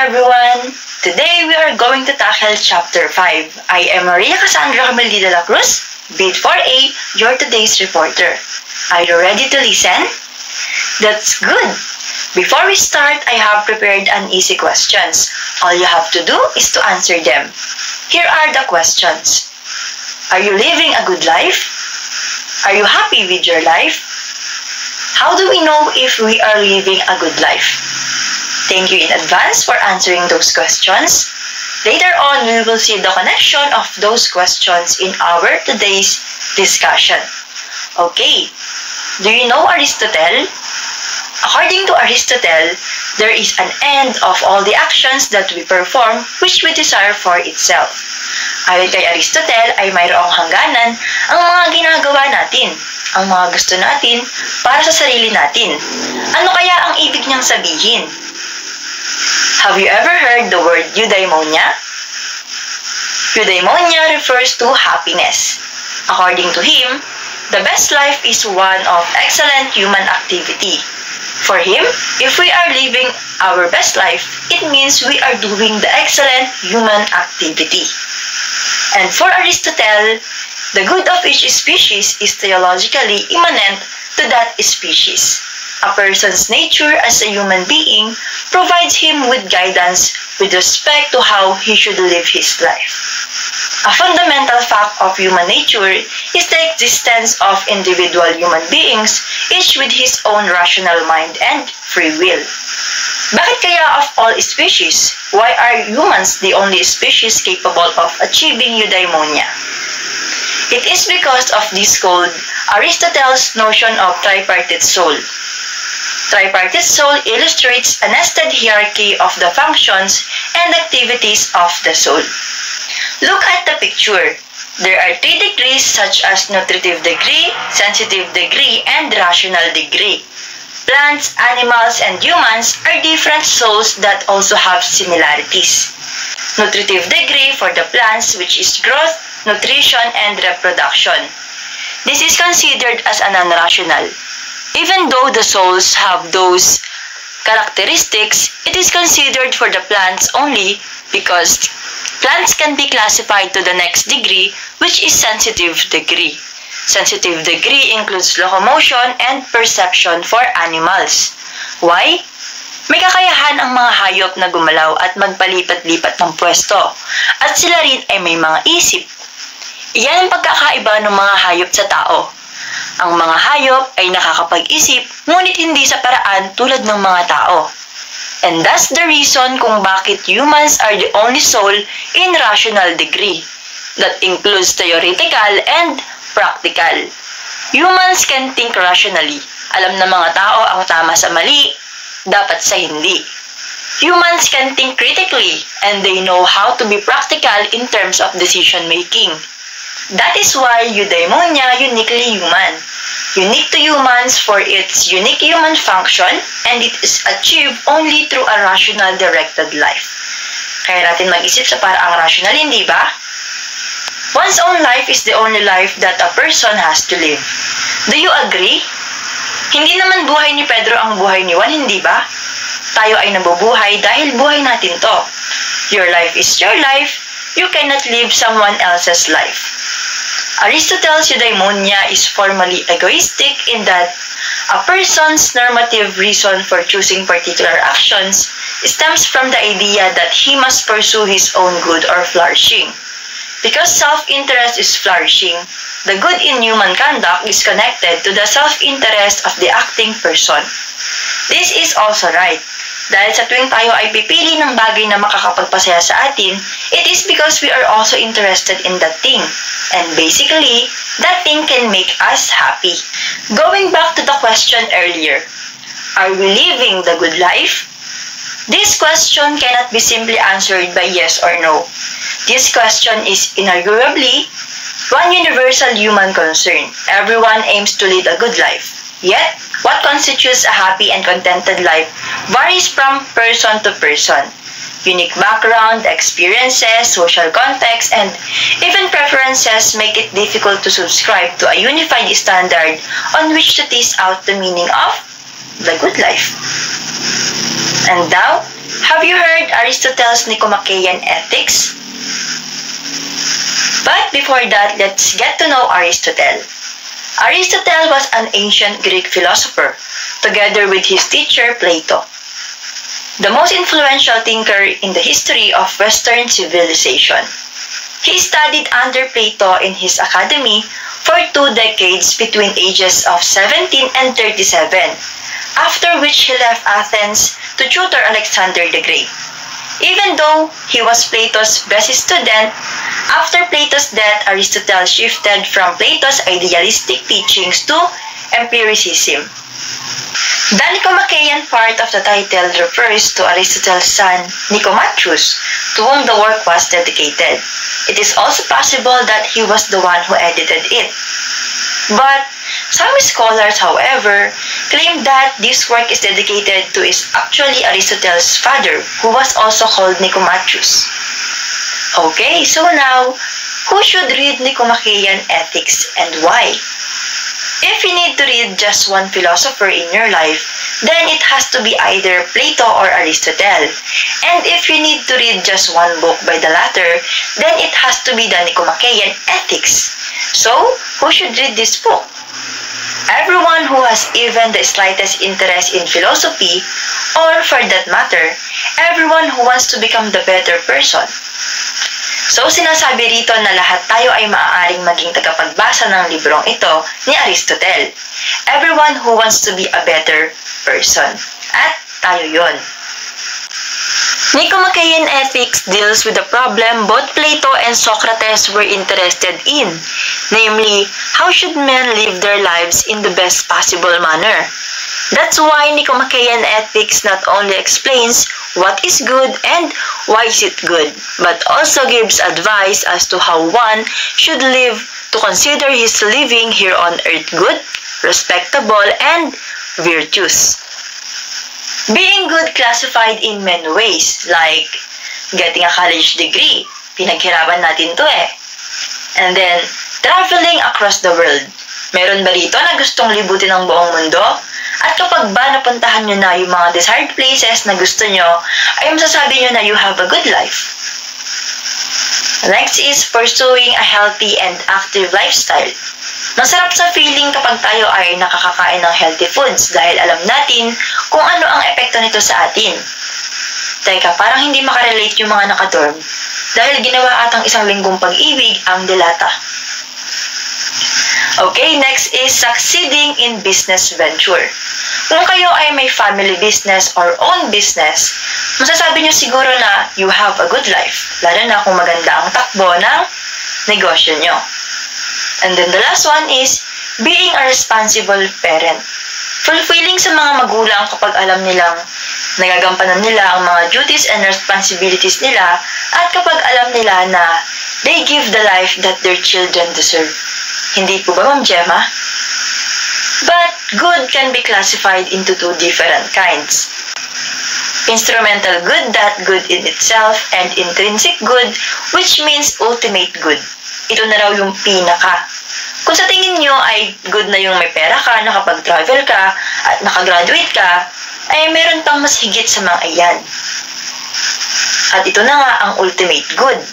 everyone! Today we are going to tackle Chapter 5. I am Maria Cassandra Camille de la Cruz, Bid 4A, your today's reporter. Are you ready to listen? That's good! Before we start, I have prepared an easy questions. All you have to do is to answer them. Here are the questions. Are you living a good life? Are you happy with your life? How do we know if we are living a good life? Thank you in advance for answering those questions. Later on, we will see the connection of those questions in our today's discussion. Okay, do you know Aristotle? According to Aristotle, there is an end of all the actions that we perform which we desire for itself. Ayon kay Aristotle ay mayroong hangganan ang mga ginagawa natin, ang mga gusto natin para sa sarili natin. Ano kaya ang ibig niyang sabihin? Have you ever heard the word eudaimonia? Eudaimonia refers to happiness. According to him, the best life is one of excellent human activity. For him, if we are living our best life, it means we are doing the excellent human activity. And for Aristotle, the good of each species is theologically immanent to that species. A person's nature as a human being provides him with guidance with respect to how he should live his life. A fundamental fact of human nature is the existence of individual human beings, each with his own rational mind and free will. Bakit kaya of all species, why are humans the only species capable of achieving eudaimonia? It is because of this called Aristotle's notion of tripartite soul. Tripartite soul illustrates a nested hierarchy of the functions and activities of the soul. Look at the picture. There are 3 degrees such as nutritive degree, sensitive degree, and rational degree. Plants, animals, and humans are different souls that also have similarities. Nutritive degree for the plants, which is growth, nutrition, and reproduction. This is considered as a non-rational. Even though the souls have those characteristics, it is considered for the plants only because plants can be classified to the next degree, which is sensitive degree. Sensitive degree includes locomotion and perception for animals. Why? May kakayahan ang mga hayop na gumalaw at magpalipat-lipat ng pwesto, at sila rin ay may mga isip. Iyan ang pagkakaiba ng mga hayop sa tao. Ang mga hayop ay nakakapag-isip, ngunit hindi sa paraan tulad ng mga tao. And that's the reason kung bakit humans are the only soul in rational degree. That includes theoretical and practical. Humans can think rationally. Alam ng mga tao ang tama sa mali, dapat sa hindi. Humans can think critically, and they know how to be practical in terms of decision making. That is why eudaimonia uniquely human. Unique to humans for its unique human function, and it is achieved only through a rational directed life. Kaya natin mag-isip sa paraang rational, hindi ba? One's own life is the only life that a person has to live. Do you agree? Hindi naman buhay ni Pedro ang buhay ni Juan, hindi ba? Tayo ay nabubuhay dahil buhay natin to. Your life is your life. You cannot live someone else's life. Aristotle's eudaimonia is formally egoistic in that a person's normative reason for choosing particular actions stems from the idea that he must pursue his own good or flourishing. Because self-interest is flourishing, the good in human conduct is connected to the self-interest of the acting person. This is also right. Dahil sa tuwing tayo ay pipili ng bagay na makakapagpasaya sa atin, it is because we are also interested in that thing. And basically, that thing can make us happy. Going back to the question earlier, are we living the good life? This question cannot be simply answered by yes or no. This question is inarguably one universal human concern. Everyone aims to lead a good life. Yet, what constitutes a happy and contented life varies from person to person. Unique background, experiences, social context, and even preferences make it difficult to subscribe to a unified standard on which to tease out the meaning of the good life. And now, have you heard Aristotle's Nicomachean Ethics? But before that, let's get to know Aristotle. Aristotle was an ancient Greek philosopher, together with his teacher Plato, the most influential thinker in the history of Western civilization. He studied under Plato in his academy for 2 decades between ages of 17 and 37, after which he left Athens to tutor Alexander the Great. Even though he was Plato's best student, after Plato's death, Aristotle shifted from Plato's idealistic teachings to empiricism. The Nicomachean part of the title refers to Aristotle's son, Nicomachus, to whom the work was dedicated. It is also possible that he was the one who edited it. But some scholars, however, claim that this work is dedicated to is actually Aristotle's father, who was also called Nicomachus. Okay, so now, who should read Nicomachean Ethics and why? If you need to read just one philosopher in your life, then it has to be either Plato or Aristotle. And if you need to read just one book by the latter, then it has to be the Nicomachean Ethics. So, who should read this book? Everyone who has even the slightest interest in philosophy, or for that matter, everyone who wants to become the better person. So sinasabi rito na lahat tayo ay maaaring maging tagapagbasa ng librong ito ni Aristotle. Everyone who wants to be a better person. At tayo yon. Nicomachean Ethics deals with the problem both Plato and Socrates were interested in, namely, how should men live their lives in the best possible manner? That's why Nicomachean Ethics not only explains what is good and why is it good, but also gives advice as to how one should live to consider his living here on earth good, respectable, and virtuous. Being good classified in many ways, like getting a college degree, pinaghirapan natin to eh. And then, traveling across the world. Meron ba rito na gustong libutin ang buong mundo? At kapag ba napuntahan nyo na yung mga desired places na gusto nyo, ay masasabi nyo na you have a good life. Next is pursuing a healthy and active lifestyle. Masarap sa feeling kapag tayo ay nakakakain ng healthy foods dahil alam natin kung ano ang epekto nito sa atin. Teka, parang hindi makarelate yung mga nakadorm dahil ginawa atang isang linggong pag-ibig ang dilata. Okay, next is succeeding in business venture. Kung kayo ay may family business or own business, masasabi nyo siguro na you have a good life, lalo na kung maganda ang takbo ng negosyo nyo. And then the last one is being a responsible parent. Fulfilling sa mga magulang kapag alam nilang nagagampanan nila ang mga duties and responsibilities nila at kapag alam nila na they give the life that their children deserve. Hindi po ba, Ma'am Gemma? But good can be classified into 2 different kinds. Instrumental good, that good in itself, and intrinsic good, which means ultimate good. Ito na raw yung pinaka. Kung sa tingin nyo ay good na yung may pera ka, nakapag-travel ka, at nakagraduate ka, ay meron pang mas higit sa mga iyan. At ito na nga ang ultimate good.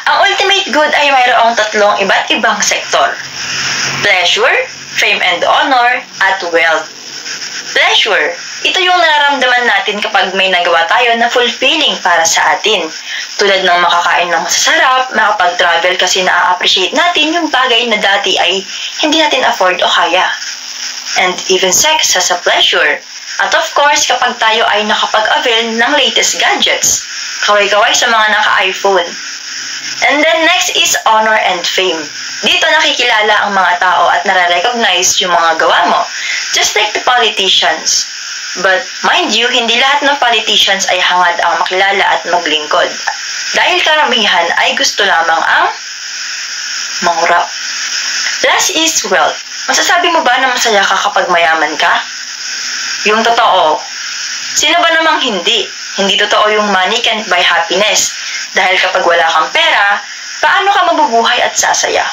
Ang ultimate good ay mayroong 3 iba't ibang sektor. Pleasure, fame and honor, at wealth. Pleasure. Ito yung nararamdaman natin kapag may nagawa tayo na fulfilling para sa atin. Tulad ng makakain ng masasarap, makapag-travel kasi na-appreciate natin yung bagay na dati ay hindi natin afford o kaya. And even sex has a pleasure. At of course, kapag tayo ay nakapag-avail ng latest gadgets. Kaway-kaway sa mga naka-iPhone. And then next is honor and fame. Dito nakikilala ang mga tao at nare-recognize yung mga gawa mo. Just like the politicians. But mind you, hindi lahat ng politicians ay hangad ang makilala at maglingkod. Dahil karamihan ay gusto lamang ang mangurap. Last is wealth. Masasabi mo ba na masaya ka kapag mayaman ka? Yung totoo. Sino ba namang hindi? Hindi totoo yung money can't buy happiness. Dahil kapag wala kang pera, paano ka mabubuhay at sasaya?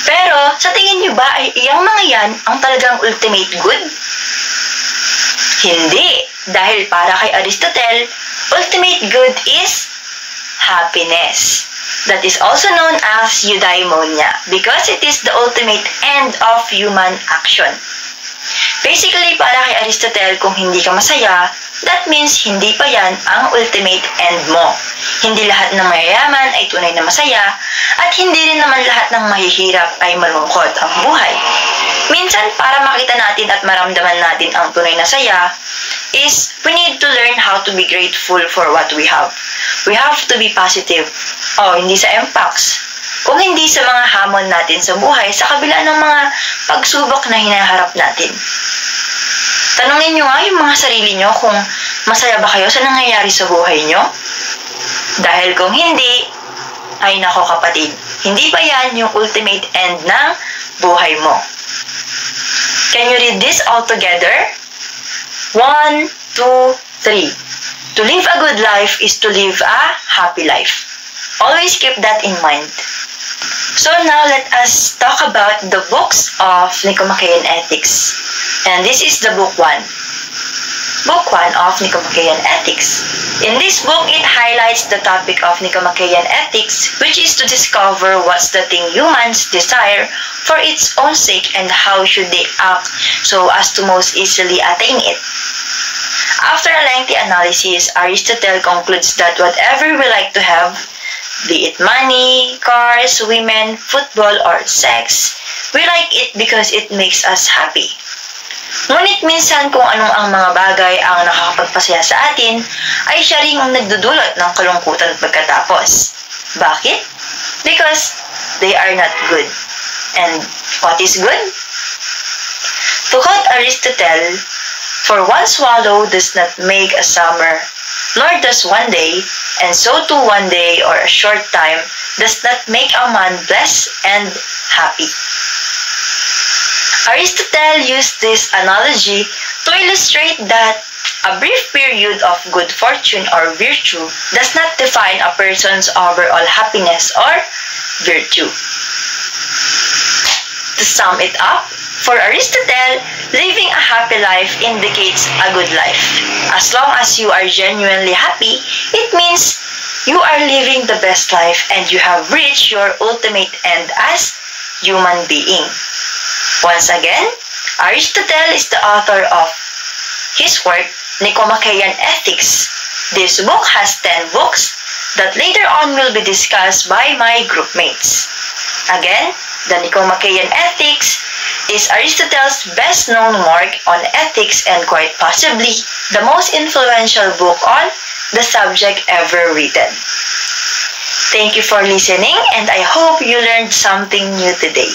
Pero, sa tingin nyo ba ay iyang mga yan ang talagang ultimate good? Hindi. Dahil para kay Aristotle, ultimate good is happiness. That is also known as eudaimonia because it is the ultimate end of human action. Basically, para kay Aristotle, kung hindi ka masaya, that means hindi pa yan ang ultimate end mo. Hindi lahat ng mayayaman ay tunay na masaya at hindi rin naman lahat ng mahihirap ay malungkot ang buhay. Minsan, para makita natin at maramdaman natin ang tunay na saya, is we need to learn how to be grateful for what we have. We have to be positive. Hindi sa MPAX. Kung hindi sa mga hamon natin sa buhay, sa kabila ng mga pagsubok na hinaharap natin. Tanungin nyo nga yung mga sarili nyo kung masaya ba kayo sa nangyayari sa buhay nyo? Dahil kung hindi, ay nako kapatid, hindi pa yan yung ultimate end ng buhay mo. Can you read this all together? 1, 2, 3. To live a good life is to live a happy life. Always keep that in mind. So now let us talk about the books of Nicomachean Ethics. And this is the book 1. Book 1 of Nicomachean Ethics. In this book, it highlights the topic of Nicomachean Ethics, which is to discover what's the thing humans desire for its own sake and how should they act so as to most easily attain it. After a lengthy analysis, Aristotle concludes that whatever we like to have, be it money, cars, women, football, or sex, we like it because it makes us happy. Ngunit minsan kung anong ang mga bagay ang nakakapagpasaya sa atin, ay siya rin ang nagdudulot ng kalungkutan pagkatapos. Bakit? Because they are not good. And what is good? To quote Aristotle, for one swallow does not make a summer, nor does one day, and so too one day or a short time does not make a man blessed and happy. Aristotle used this analogy to illustrate that a brief period of good fortune or virtue does not define a person's overall happiness or virtue. To sum it up, for Aristotle, living a happy life indicates a good life. As long as you are genuinely happy, it means you are living the best life and you have reached your ultimate end as human being. Once again, Aristotle is the author of his work, Nicomachean Ethics. This book has 10 books that later on will be discussed by my groupmates. Again, the Nicomachean Ethics is Aristotle's best-known work on ethics and quite possibly the most influential book on the subject ever written. Thank you for listening and I hope you learned something new today.